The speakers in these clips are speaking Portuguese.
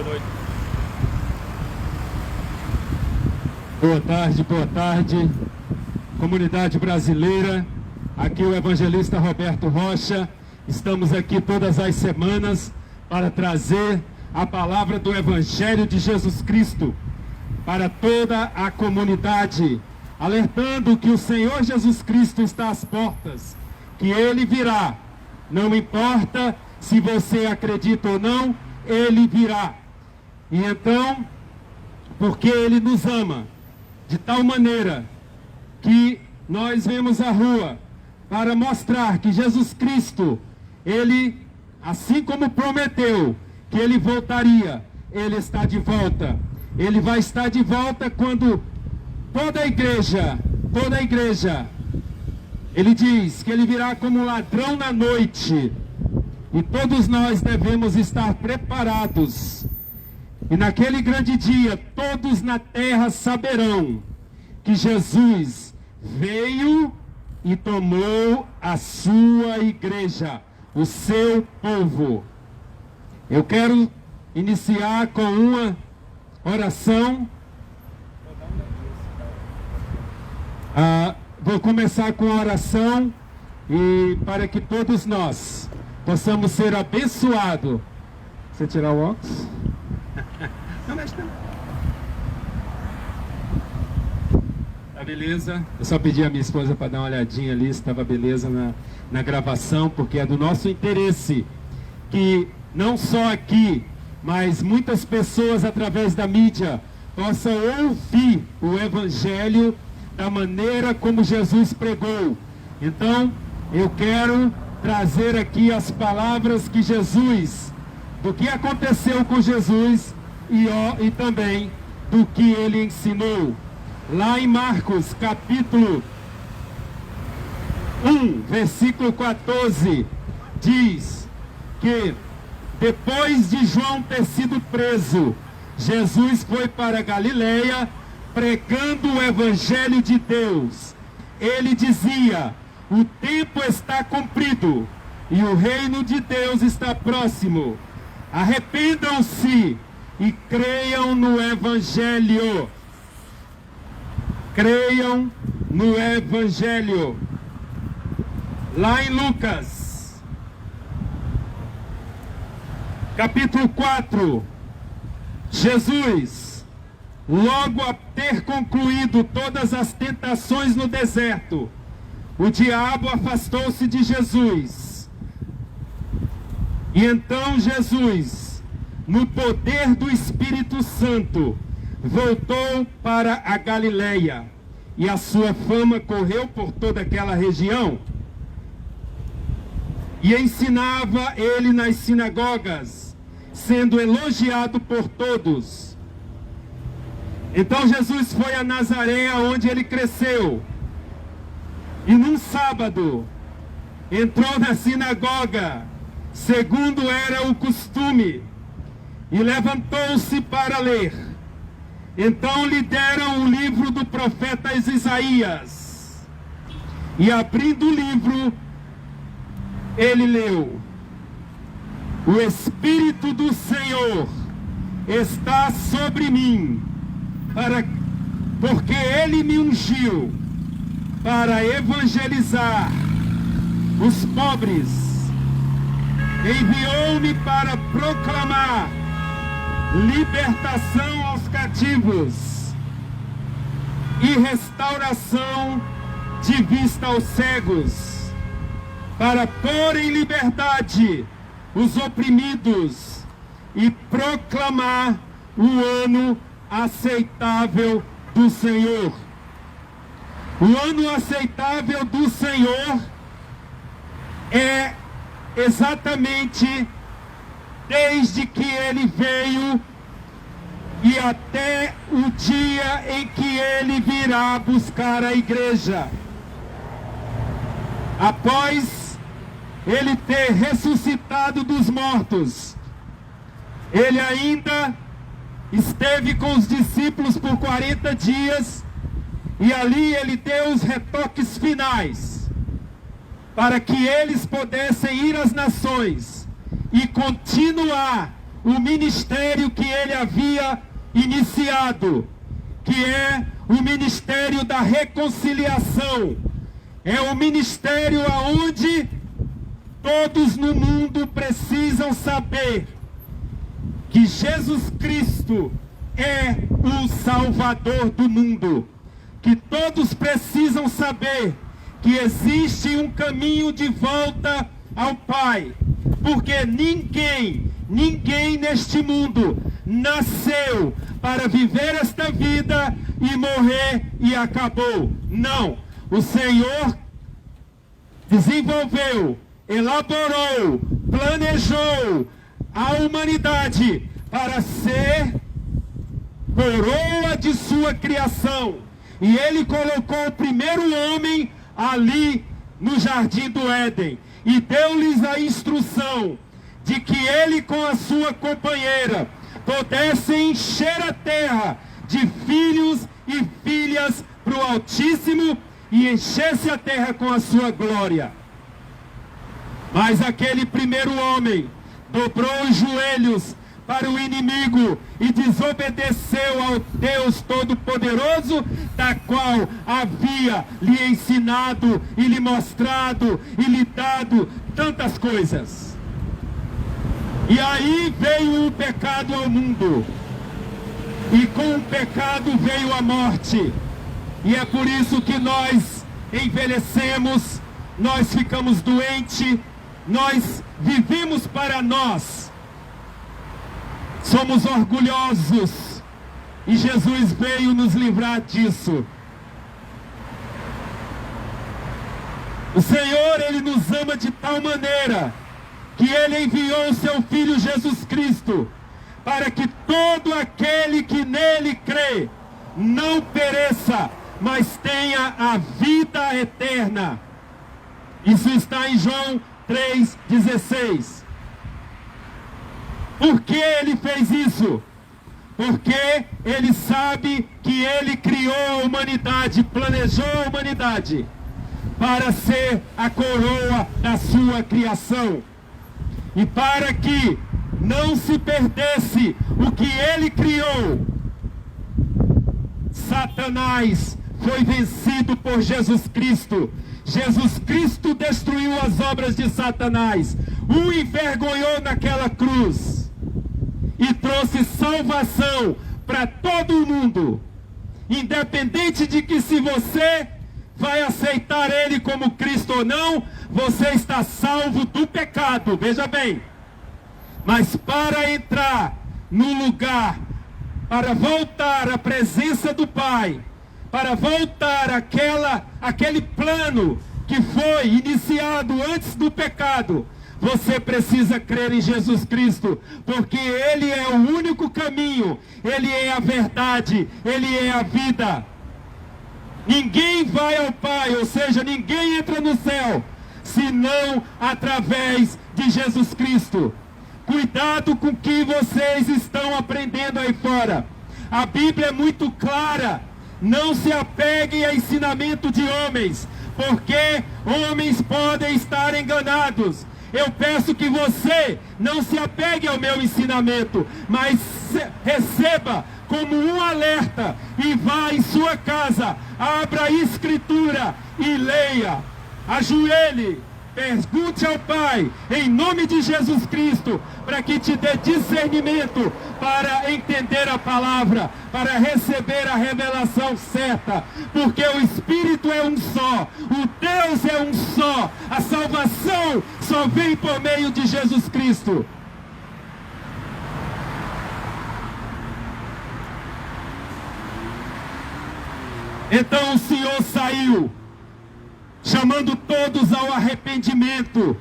Boa noite. Boa tarde, comunidade brasileira. Aqui o evangelista Roberto Rocha. Estamos aqui todas as semanas para trazer a palavra do Evangelho de Jesus Cristo para toda a comunidade, alertando que o Senhor Jesus Cristo está às portas, que Ele virá. Não importa se você acredita ou não, Ele virá. E então, porque Ele nos ama de tal maneira que nós vemos a rua para mostrar que Jesus Cristo, Ele, assim como prometeu que Ele voltaria, Ele está de volta. Ele vai estar de volta quando toda a igreja, Ele diz que Ele virá como ladrão na noite. E todos nós devemos estar preparados. E naquele grande dia, todos na terra saberão que Jesus veio e tomou a sua igreja, o seu povo. Eu quero iniciar com uma oração. Vou começar com a oração e para que todos nós possamos ser abençoados. Você tirar o óculos? Não mexe não. Tá beleza? Eu só pedi a minha esposa para dar uma olhadinha ali se estava beleza na gravação, porque é do nosso interesse que não só aqui, mas muitas pessoas através da mídia possam ouvir o Evangelho da maneira como Jesus pregou. Então, eu quero trazer aqui as palavras que Jesus, do que aconteceu com Jesus e também do que ele ensinou. Lá em Marcos, capítulo 1, versículo 14, diz que depois de João ter sido preso, Jesus foi para Galileia pregando o Evangelho de Deus. Ele dizia: o tempo está cumprido e o reino de Deus está próximo. Arrependam-se e creiam no Evangelho. Creiam no Evangelho. Lá em Lucas, capítulo 4, Jesus, logo a ter concluído todas as tentações no deserto, o diabo afastou-se de Jesus. E então Jesus, no poder do Espírito Santo, voltou para a Galileia. E a sua fama correu por toda aquela região. E ensinava ele nas sinagogas, sendo elogiado por todos. Então Jesus foi a Nazaré, onde ele cresceu. E num sábado, entrou na sinagoga, segundo era o costume, e levantou-se para ler. Então lhe deram o livro do profeta Isaías. E abrindo o livro, ele leu: o Espírito do Senhor está sobre mim, porque ele me ungiu para evangelizar os pobres, enviou-me para proclamar libertação aos cativos e restauração de vista aos cegos, para pôr em liberdade os oprimidos e proclamar o ano aceitável do Senhor. O ano aceitável do Senhor é exatamente desde que ele veio e até o dia em que ele virá buscar a igreja. Após ele ter ressuscitado dos mortos, ele ainda esteve com os discípulos por 40 dias e ali ele deu os retoques finais para que eles pudessem ir às nações e continuar o ministério que ele havia iniciado, que é o ministério da reconciliação. É o ministério aonde todos no mundo precisam saber que Jesus Cristo é o Salvador do mundo. Que todos precisam saber que existe um caminho de volta ao Pai. Porque ninguém neste mundo nasceu para viver esta vida e morrer e acabou. Não. O Senhor desenvolveu, elaborou, planejou a humanidade para ser coroa de sua criação. E ele colocou o primeiro homem ali no jardim do Éden e deu-lhes a instrução de que ele com a sua companheira pudessem encher a terra de filhos e filhas para o Altíssimo e enchesse a terra com a sua glória. Mas aquele primeiro homem dobrou os joelhos para o inimigo e desobedeceu ao Deus Todo-Poderoso, da qual havia lhe ensinado e lhe mostrado e lhe dado tantas coisas. E aí veio o pecado ao mundo, e com o pecado veio a morte, e é por isso que nós envelhecemos, nós ficamos doentes, nós vivemos para nós, somos orgulhosos, e Jesus veio nos livrar disso. O Senhor, Ele nos ama de tal maneira que Ele enviou o Seu Filho Jesus Cristo para que todo aquele que nele crê não pereça, mas tenha a vida eterna. Isso está em João 3,16. Por que Ele fez isso? Porque Ele sabe que Ele criou a humanidade, planejou a humanidade para ser a coroa da sua criação. E para que não se perdesse o que Ele criou, Satanás foi vencido por Jesus Cristo. Jesus Cristo destruiu as obras de Satanás, o envergonhou naquela cruz e trouxe salvação para todo o mundo. Independente de que se você vai aceitar Ele como Cristo ou não, você está salvo do pecado, veja bem. Mas para entrar no lugar, para voltar à presença do Pai, para voltar àquele plano que foi iniciado antes do pecado, você precisa crer em Jesus Cristo, porque Ele é o único caminho, Ele é a verdade, Ele é a vida. Ninguém vai ao Pai, ou seja, ninguém entra no céu, senão através de Jesus Cristo. Cuidado com o que vocês estão aprendendo aí fora. A Bíblia é muito clara. Não se apeguem a ensinamento de homens, porque homens podem estar enganados. Eu peço que você não se apegue ao meu ensinamento, mas receba como um alerta e vá em sua casa, abra a Escritura e leia, ajoelhe, pergunte ao Pai, em nome de Jesus Cristo, para que te dê discernimento para entender a palavra, para receber a revelação certa, porque o Espírito é um só, o Deus é um só, a salvação só vem por meio de Jesus Cristo. Então o Senhor saiu, chamando todos ao arrependimento.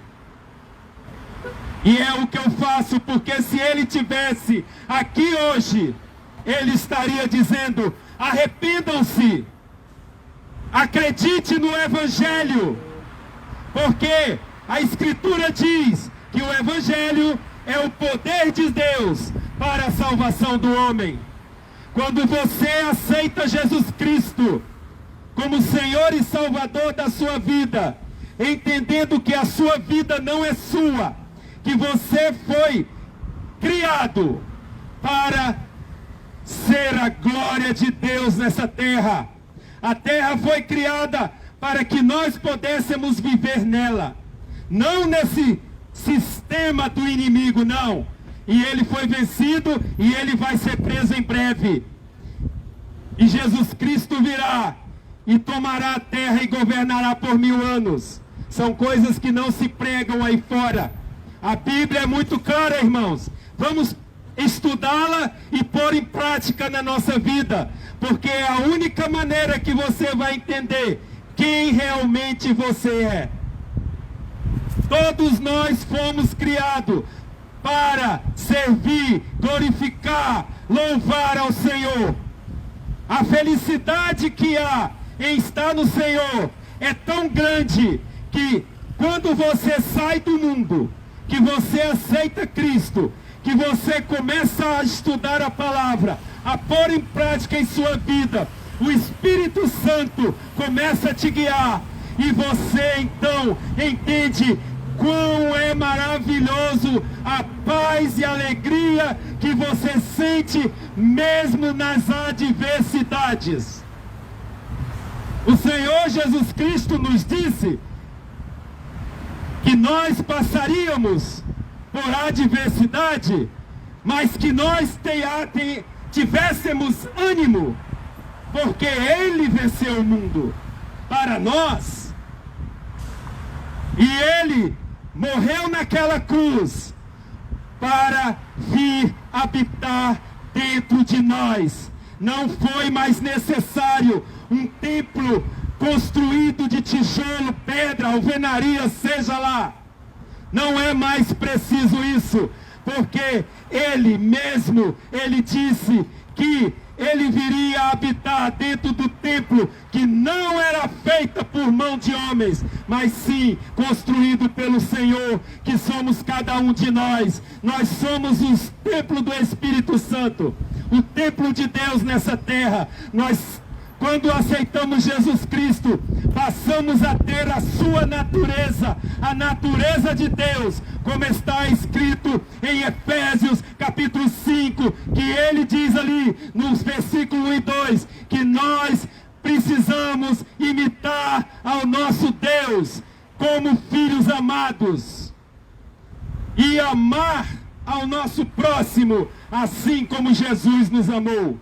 E é o que eu faço, porque se Ele tivesse aqui hoje, Ele estaria dizendo: arrependam-se, acredite no Evangelho, porque a Escritura diz que o Evangelho é o poder de Deus para a salvação do homem. Quando você aceita Jesus Cristo como Senhor e Salvador da sua vida, entendendo que a sua vida não é sua, que você foi criado para ser a glória de Deus nessa terra. A terra foi criada para que nós pudéssemos viver nela, não nesse sistema do inimigo, não. E ele foi vencido e ele vai ser preso em breve. E Jesus Cristo virá e tomará a terra e governará por 1000 anos. São coisas que não se pregam aí fora. A Bíblia é muito clara, irmãos. Vamos estudá-la e pôr em prática na nossa vida, porque é a única maneira que você vai entender quem realmente você é. Todos nós fomos criados para servir, glorificar, louvar ao Senhor. A felicidade que há em estar no Senhor é tão grande que quando você sai do mundo, que você aceita Cristo, que você começa a estudar a palavra, a pôr em prática em sua vida, o Espírito Santo começa a te guiar e você então entende quão é maravilhoso a paz e a alegria que você sente mesmo nas adversidades. O Senhor Jesus Cristo nos disse que nós passaríamos por adversidade, mas que nós tivéssemos ânimo, porque Ele venceu o mundo para nós. E Ele morreu naquela cruz para vir habitar dentro de nós. Não foi mais necessário um templo construído de tijolo, pedra, alvenaria, seja lá. Não é mais preciso isso, porque Ele mesmo, Ele disse que Ele viria habitar dentro do templo que não era feita por mão de homens, mas sim construído pelo Senhor, que somos cada um de nós. Nós somos o templo do Espírito Santo, o templo de Deus nessa terra. Nós, quando aceitamos Jesus Cristo, passamos a ter a sua natureza, a natureza de Deus, como está escrito em Efésios capítulo 5, que ele diz ali nos versículos 1 e 2, que nós precisamos imitar ao nosso Deus como filhos amados e amar ao nosso próximo assim como Jesus nos amou.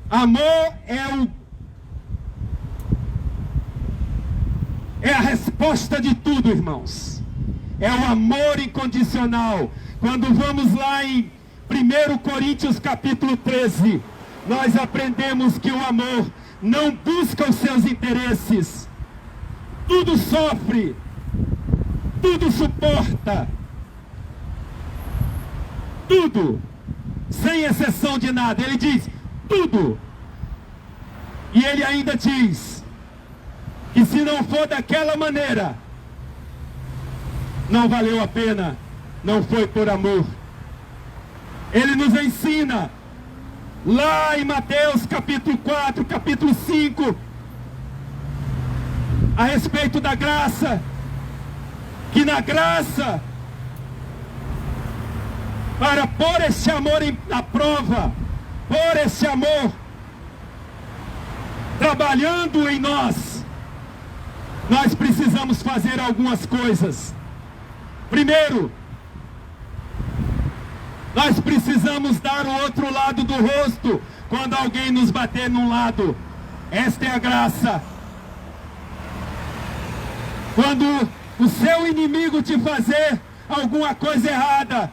Amor é a resposta de tudo, irmãos. É o amor incondicional. Quando vamos lá em 1 Coríntios capítulo 13, nós aprendemos que o amor não busca os seus interesses. Tudo sofre, tudo suporta, tudo, sem exceção de nada. Ele diz tudo. E ele ainda diz que se não for daquela maneira, não valeu a pena, não foi por amor. Ele nos ensina lá em Mateus capítulo 4, capítulo 5, a respeito da graça, que na graça, para pôr esse amor à prova, pôr esse amor trabalhando em nós, nós precisamos fazer algumas coisas. Primeiro, nós precisamos dar o outro lado do rosto quando alguém nos bater num lado. Esta é a graça. Quando o seu inimigo te fazer alguma coisa errada,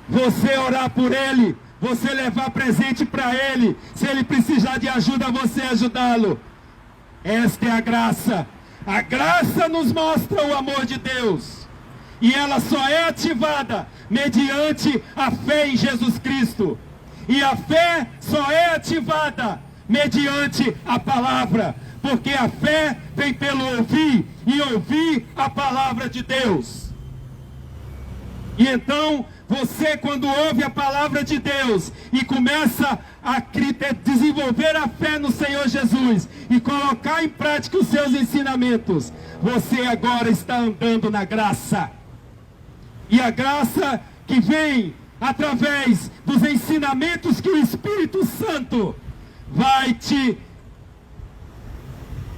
você orar por ele, você levar presente para ele, se ele precisar de ajuda, você ajudá-lo. Esta é a graça. A graça nos mostra o amor de Deus. E ela só é ativada mediante a fé em Jesus Cristo. E a fé só é ativada mediante a palavra. Porque a fé vem pelo ouvir, e ouvir a palavra de Deus. E então, você quando ouve a palavra de Deus e começa a desenvolver a fé no Senhor Jesus e colocar em prática os seus ensinamentos, você agora está andando na graça. E a graça que vem através dos ensinamentos que o Espírito Santo vai te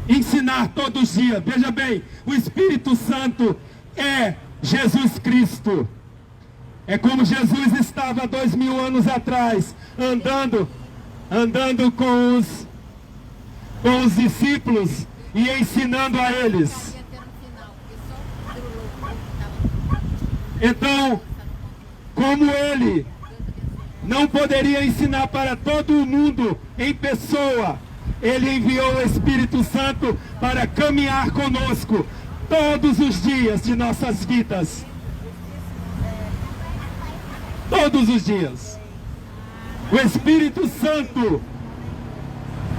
ensinar todos os dias. Veja bem, o Espírito Santo é Jesus Cristo. É como Jesus estava há 2000 anos atrás, andando com os discípulos e ensinando a eles. Então, como ele não poderia ensinar para todo o mundo em pessoa, ele enviou o Espírito Santo para caminhar conosco todos os dias de nossas vidas. Todos os dias. O Espírito Santo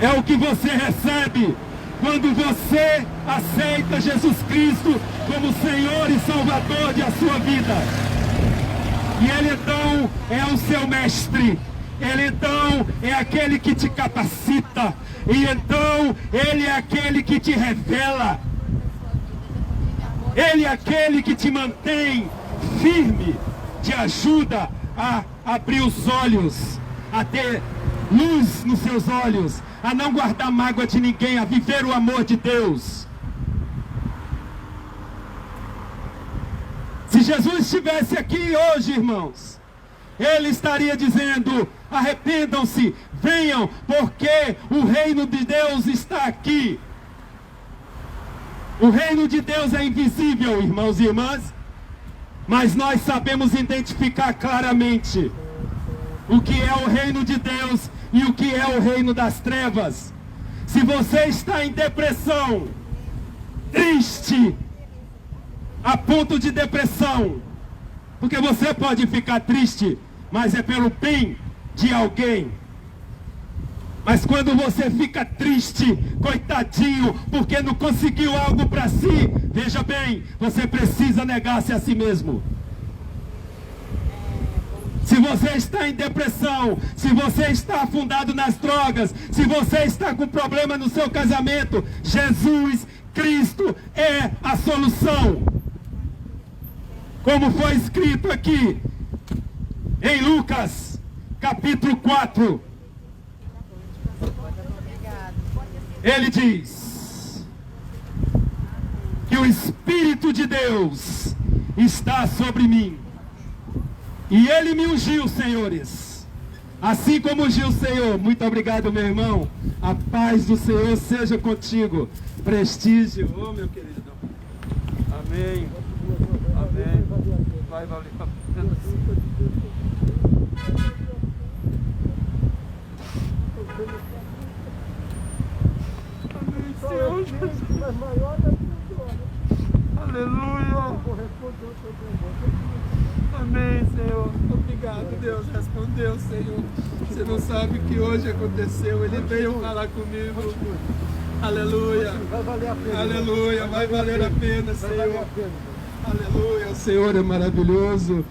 é o que você recebe quando você aceita Jesus Cristo como Senhor e Salvador de a sua vida. E Ele então é o seu mestre. Ele então é aquele que te capacita. E então Ele é aquele que te revela. Ele é aquele que te mantém firme, te ajuda a abrir os olhos, a ter luz nos seus olhos, a não guardar mágoa de ninguém, a viver o amor de Deus. Se Jesus estivesse aqui hoje, irmãos, Ele estaria dizendo: arrependam-se, venham, porque o reino de Deus está aqui. O reino de Deus é invisível, irmãos e irmãs, mas nós sabemos identificar claramente o que é o reino de Deus e o que é o reino das trevas. Se você está em depressão, triste, a ponto de depressão, porque você pode ficar triste, mas é pelo bem de alguém. Mas quando você fica triste, coitadinho, porque não conseguiu algo para si, veja bem, você precisa negar-se a si mesmo. Se você está em depressão, se você está afundado nas drogas, se você está com problema no seu casamento, Jesus Cristo é a solução. Como foi escrito aqui em Lucas, capítulo 4. Ele diz que o Espírito de Deus está sobre mim. E Ele me ungiu, senhores. Assim como ungiu o Senhor. Muito obrigado, meu irmão. A paz do Senhor seja contigo. Prestígio, oh meu querido. Amém. Amém. Vai valer a pena. Senhor Jesus. Aleluia. Amém, Senhor. Obrigado, Deus. Respondeu, Senhor. Você não sabe o que hoje aconteceu. Ele veio falar comigo. Aleluia. Aleluia. Vai valer a pena, Senhor. Aleluia. O Senhor é maravilhoso.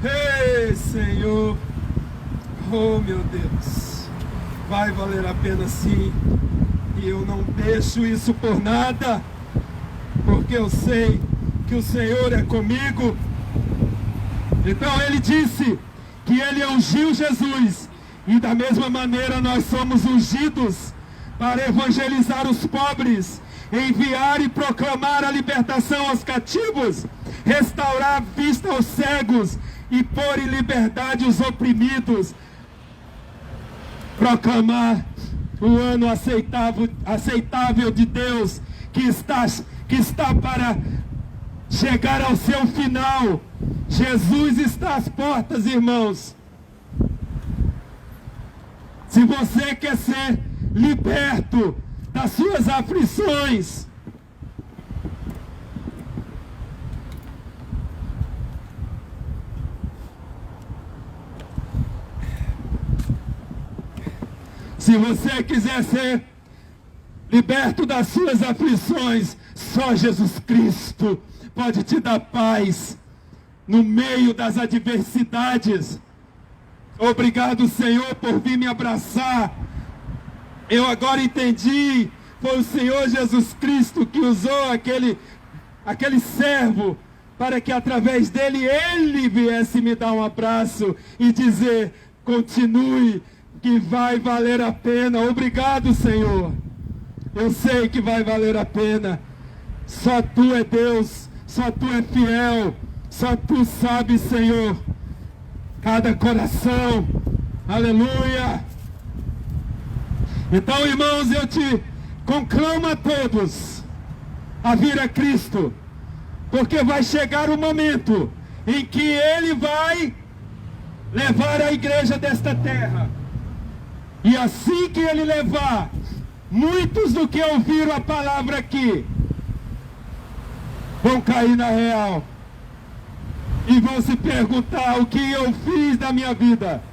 Ei, Senhor. Oh, meu Deus. Vai valer a pena sim. E eu não deixo isso por nada. Porque eu sei que o Senhor é comigo. Então ele disse que ele ungiu Jesus. E da mesma maneira nós somos ungidos para evangelizar os pobres, enviar e proclamar a libertação aos cativos, restaurar a vista aos cegos e pôr em liberdade os oprimidos, proclamar o ano aceitável de Deus que está para chegar ao seu final. Jesus está às portas, irmãos. Se você quer ser liberto das suas aflições, se você quiser ser liberto das suas aflições, só Jesus Cristo pode te dar paz no meio das adversidades. Obrigado, Senhor, por vir me abraçar. Eu agora entendi Foi o Senhor Jesus Cristo que usou aquele servo para que através dele, ele viesse me dar um abraço e dizer: continue, que vai valer a pena. Obrigado, Senhor. Eu sei que vai valer a pena. Só Tu é Deus, só Tu é fiel, só Tu sabes, Senhor, cada coração. Aleluia. Então, irmãos, eu te conclamo a todos a vir a Cristo, porque vai chegar o momento em que Ele vai levar a igreja desta terra. E assim que Ele levar, muitos do que ouviram a palavra aqui vão cair na real e vão se perguntar: o que eu fiz da minha vida?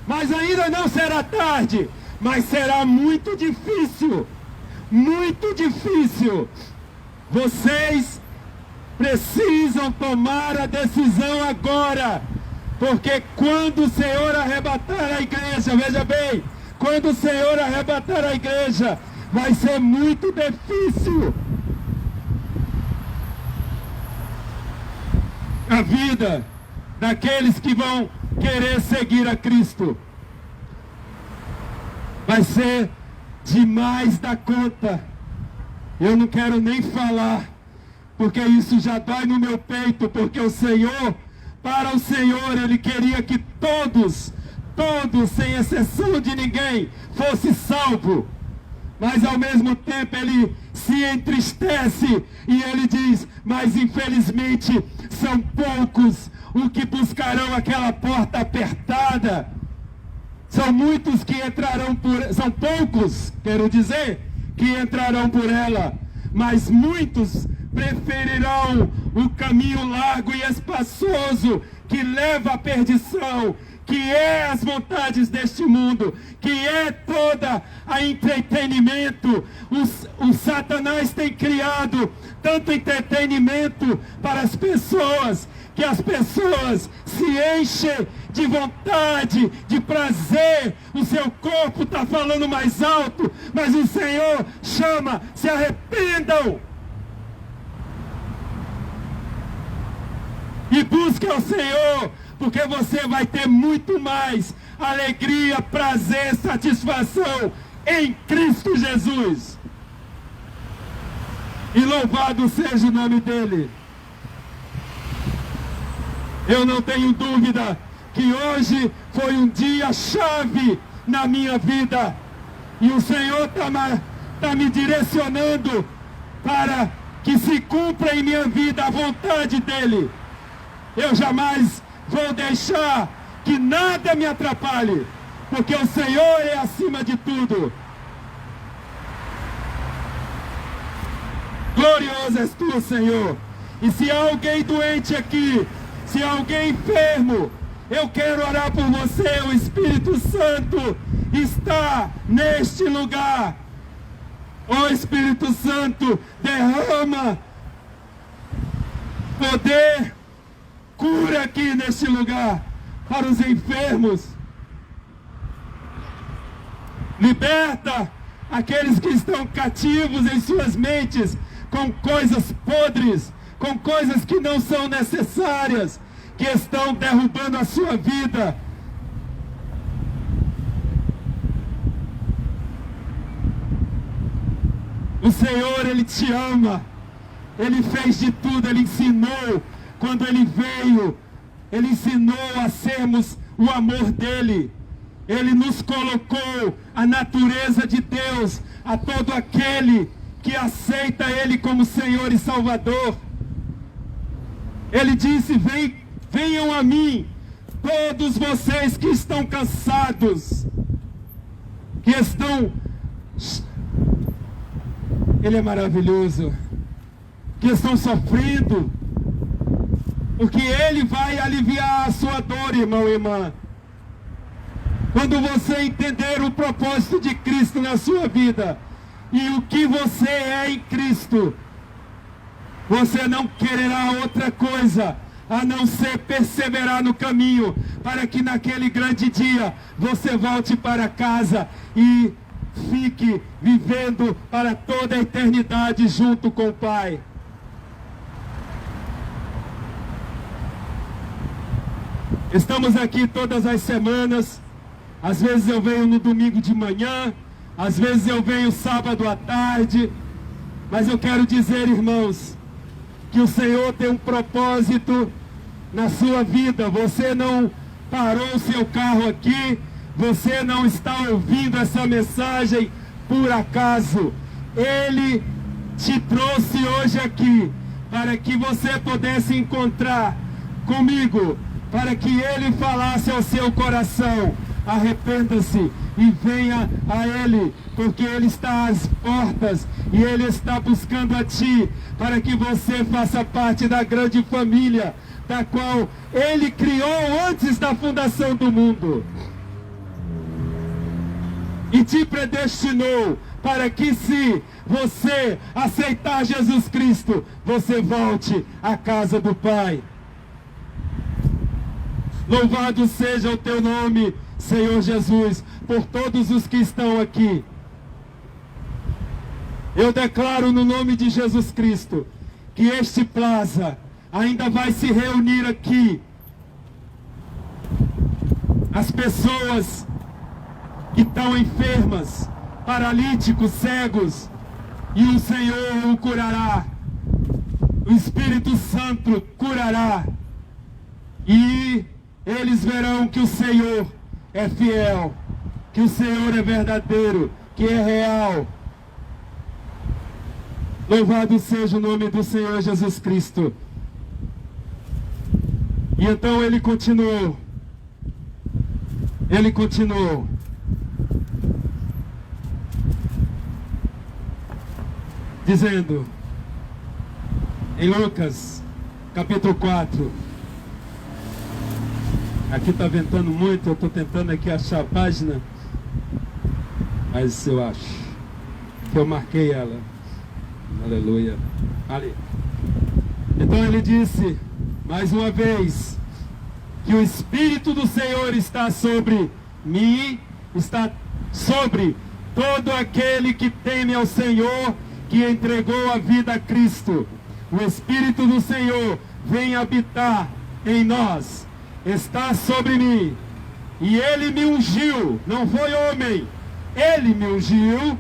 Mas ainda não será tarde, mas será muito difícil, muito difícil. Vocês precisam tomar a decisão agora, porque quando o Senhor arrebatar a igreja, veja bem, quando o Senhor arrebatar a igreja, vai ser muito difícil a vida daqueles que vão querer seguir a Cristo. Vai ser demais da conta. Eu não quero nem falar, porque isso já dói no meu peito, porque o Senhor, para o Senhor, Ele queria que todos, sem exceção de ninguém, fosse salvo. Mas ao mesmo tempo Ele se entristece e Ele diz: mas infelizmente são poucos os que buscarão aquela porta apertada. São muitos que entrarão são poucos, quero dizer, que entrarão por ela, mas muitos preferirão o caminho largo e espaçoso que leva à perdição, que é as vontades deste mundo, que é toda a entretenimento. O Satanás tem criado tanto entretenimento para as pessoas, que as pessoas se enchem de vontade, de prazer. O seu corpo está falando mais alto, mas o Senhor chama: se arrependam e busquem ao Senhor, porque você vai ter muito mais alegria, prazer, satisfação em Cristo Jesus. E louvado seja o nome dEle. Eu não tenho dúvida que hoje foi um dia chave na minha vida. E o Senhor está me direcionando para que se cumpra em minha vida a vontade dEle. Eu jamais vou deixar que nada me atrapalhe, porque o Senhor é acima de tudo. Glorioso és Tu, Senhor. E se há alguém doente aqui, se há alguém enfermo, eu quero orar por você. O Espírito Santo está neste lugar. Ó Espírito Santo, derrama poder, cura aqui neste lugar para os enfermos. Liberta aqueles que estão cativos em suas mentes com coisas podres, com coisas que não são necessárias, que estão derrubando a sua vida. O Senhor, Ele te ama. Ele fez de tudo, Ele ensinou. Quando Ele veio, Ele ensinou a sermos o amor dEle. Ele nos colocou a natureza de Deus a todo aquele que aceita Ele como Senhor e Salvador. Ele disse: venham a mim, todos vocês que estão cansados, que estão... Ele é maravilhoso. Que estão sofrendo, porque Ele vai aliviar a sua dor, irmão e irmã. Quando você entender o propósito de Cristo na sua vida e o que você é em Cristo, você não quererá outra coisa a não ser perseverar no caminho, para que naquele grande dia você volte para casa e fique vivendo para toda a eternidade junto com o Pai. Estamos aqui todas as semanas. Às vezes eu venho no domingo de manhã, às vezes eu venho sábado à tarde. Mas eu quero dizer, irmãos, que o Senhor tem um propósito na sua vida. Você não parou o seu carro aqui, você não está ouvindo essa mensagem por acaso. Ele te trouxe hoje aqui para que você pudesse encontrar comigo, para que Ele falasse ao seu coração: arrependa-se e venha a Ele, porque Ele está às portas e Ele está buscando a ti, para que você faça parte da grande família, da qual Ele criou antes da fundação do mundo. E te predestinou para que, se você aceitar Jesus Cristo, você volte à casa do Pai. Louvado seja o teu nome, Senhor Jesus, por todos os que estão aqui. Eu declaro no nome de Jesus Cristo que este Plaza ainda vai se reunir aqui. As pessoas que estão enfermas, paralíticos, cegos, e o Senhor o curará. O Espírito Santo curará. E eles verão que o Senhor é fiel, que o Senhor é verdadeiro, que é real. Louvado seja o nome do Senhor Jesus Cristo. E então ele continuou. Ele continuou. Dizendo, em Lucas, capítulo 4. Aqui está ventando muito, eu estou tentando aqui achar a página, mas eu acho que eu marquei ela. Aleluia. Ali. Então ele disse, mais uma vez, que o Espírito do Senhor está sobre mim, está sobre todo aquele que teme ao Senhor, que entregou a vida a Cristo. O Espírito do Senhor vem habitar em nós. Está sobre mim, e Ele me ungiu, não foi homem, Ele me ungiu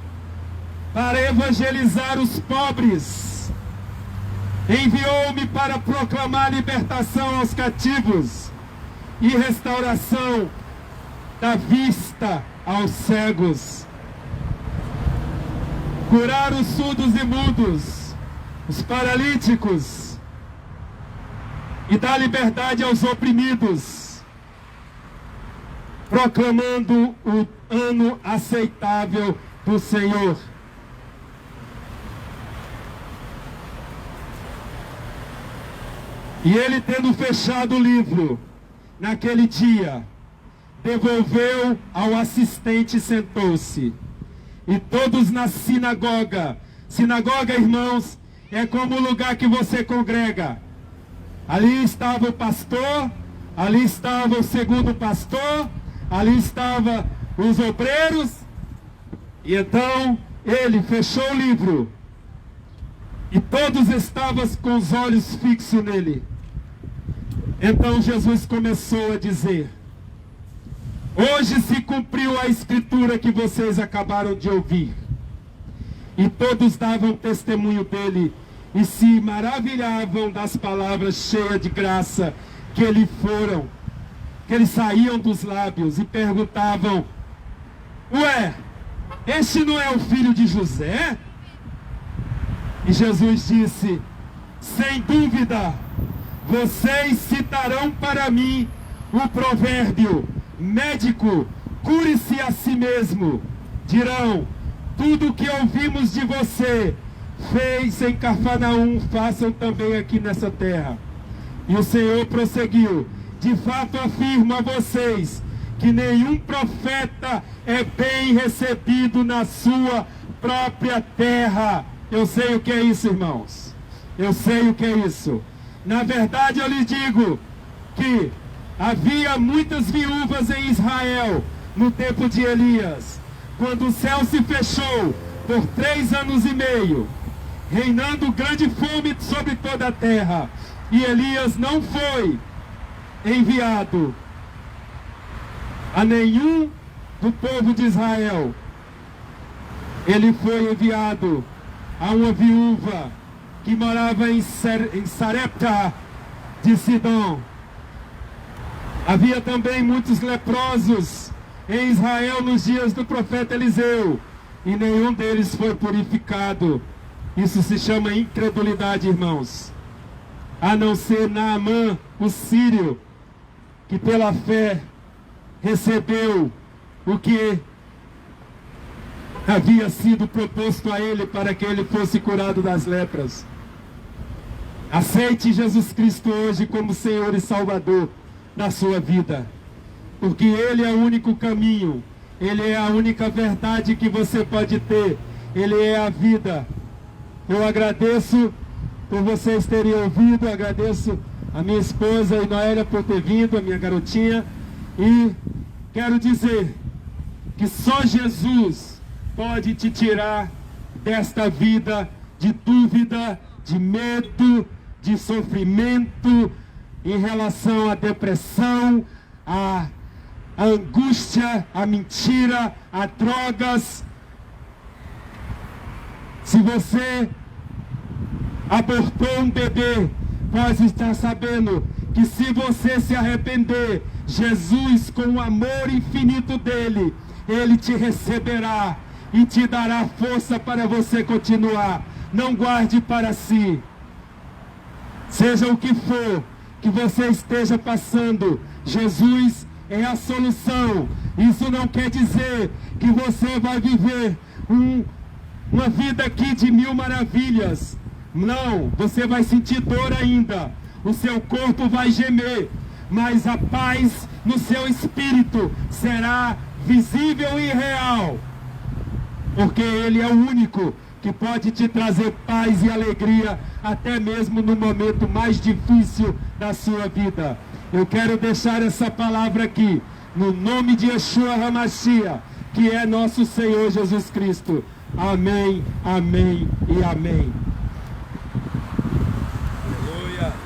para evangelizar os pobres, enviou-me para proclamar libertação aos cativos e restauração da vista aos cegos, curar os surdos e mudos, os paralíticos, e dar liberdade aos oprimidos, proclamando o ano aceitável do Senhor. E ele, tendo fechado o livro, naquele dia, devolveu ao assistente e sentou-se. E todos na sinagoga, irmãos, é como o lugar que você congrega. Ali estava o pastor, ali estava o segundo pastor, ali estavam os obreiros. E então ele fechou o livro e todos estavam com os olhos fixos nele. Então Jesus começou a dizer: hoje se cumpriu a escritura que vocês acabaram de ouvir. E todos davam testemunho dele e se maravilhavam das palavras cheias de graça que eles saíam dos lábios, e perguntavam: ué, este não é o filho de José? E Jesus disse: sem dúvida, vocês citarão para mim o provérbio: médico, cure-se a si mesmo. Dirão: tudo o que ouvimos de você fez em Cafarnaum, façam também aqui nessa terra. E o Senhor prosseguiu: de fato afirmo a vocês que nenhum profeta é bem recebido na sua própria terra. Eu sei o que é isso, irmãos. Eu sei o que é isso. Na verdade, eu lhes digo que havia muitas viúvas em Israel no tempo de Elias, quando o céu se fechou por 3 anos e meio, reinando grande fome sobre toda a terra, e Elias não foi enviado a nenhum do povo de Israel. Ele foi enviado a uma viúva que morava em Sarepta de Sidom. Havia também muitos leprosos em Israel nos dias do profeta Eliseu, e nenhum deles foi purificado. Isso se chama incredulidade, irmãos. A não ser Naamã, o sírio, que pela fé recebeu o que havia sido proposto a ele para que ele fosse curado das lepras. Aceite Jesus Cristo hoje como Senhor e Salvador da sua vida, porque Ele é o único caminho, Ele é a única verdade que você pode ter, Ele é a vida. Eu agradeço por vocês terem ouvido, agradeço a minha esposa e Noélia por ter vindo, a minha garotinha, e quero dizer que só Jesus pode te tirar desta vida de dúvida, de medo, de sofrimento em relação à depressão, à angústia, à mentira, a drogas. Se você abortou um bebê, pode estar sabendo que se você se arrepender, Jesus, com o amor infinito dele, Ele te receberá e te dará força para você continuar. Não guarde para si. Seja o que for que você esteja passando, Jesus é a solução. Isso não quer dizer que você vai viver uma vida aqui de 1000 maravilhas. Não, você vai sentir dor ainda. O seu corpo vai gemer, mas a paz no seu espírito será visível e real, porque Ele é o único que pode te trazer paz e alegria, até mesmo no momento mais difícil da sua vida. Eu quero deixar essa palavra aqui, no nome de Yeshua HaMashiach, que é nosso Senhor Jesus Cristo. Amém, amém e amém. Aleluia.